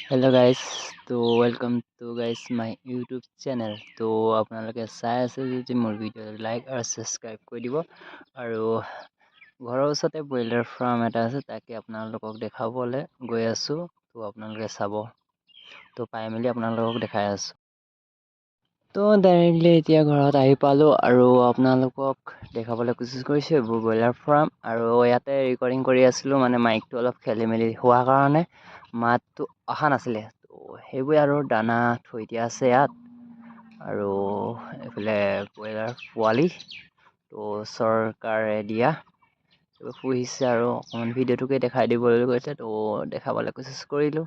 Hello guys. तो welcome to guys my YouTube channel. तो আপোনালোকে চাই আছে যদি মোৰ ভিডিঅ' লাইক আৰু সাবস্ক্ৰাইব কৰি দিব। আৰু ঘৰৰ ওচৰতে ব্ৰইলাৰ ফাৰ্ম এটা আছে, তাকে আপোনালোকক দেখাবলৈ গৈ আছো। তো আপোনালোকে চাব। তো পাই মেলি আপোনালোকক দেখাই আছো। তো ডাইৰেক্টলি এতিয়া ঘৰত আহি পালোঁ আৰু আপোনালোকক দেখাবলৈ কোচিছ কৰিছোঁ এইবোৰ ব্ৰইলাৰ ফাৰ্ম। আৰু ইয়াতে ৰেকৰ্ডিং কৰি আছিলোঁ, মানে মাইকটো অলপ খেলি মেলি হোৱাৰ কাৰণে মাতটো অহা নাছিলে। তো সেইবোৰে আৰু দানা থৈ দিয়া আছে ইয়াত। আৰু এইফালে ব্ৰইলাৰ পোৱালি তো চৰকাৰে দিয়া পুহিছে আৰু অকণমান ভিডিঅ'টোকে দেখাই দিবলৈ কৈছে। তো দেখাবলৈ কোচিছ কৰিলোঁ।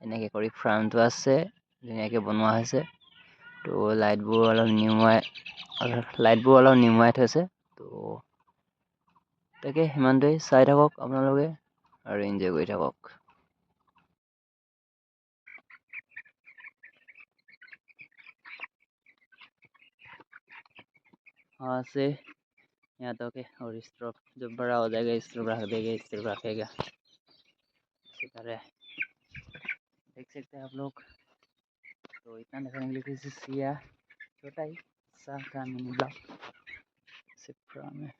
এনেকৈ কৰি ফাৰ্মটো আছে, ধুনীয়াকৈ বনোৱা হৈছে। তো লাইটবোৰ অলপ নিমুৱাই থৈছে। তো তাকে সিমানটোৱেই, চাই থাকক আপোনালোকে আৰু এনজয় কৰি থাকক। हाँ से यहाँ तक है, और इस तरफ जब बड़ा हो जाएगा इस तरफ रख देगा, इस तरफ रखेगा, इसी तरह देख सकते हैं आप लोग। तो इतना देखने के लिए किसी सिया छोटा ही सा था मिनी ब्लॉग सिप्रा में।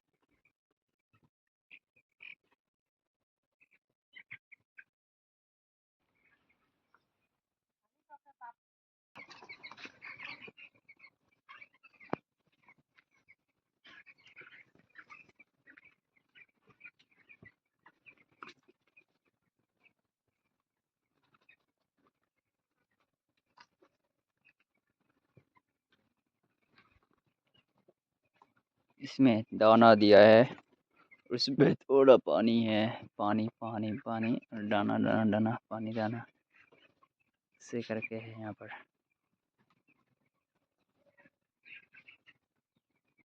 इसमें दाना दिया है, उसमें थोड़ा पानी है, पानी पानी पानी, दाना दाना दाना, पानी दाना से करके है यहाँ पर।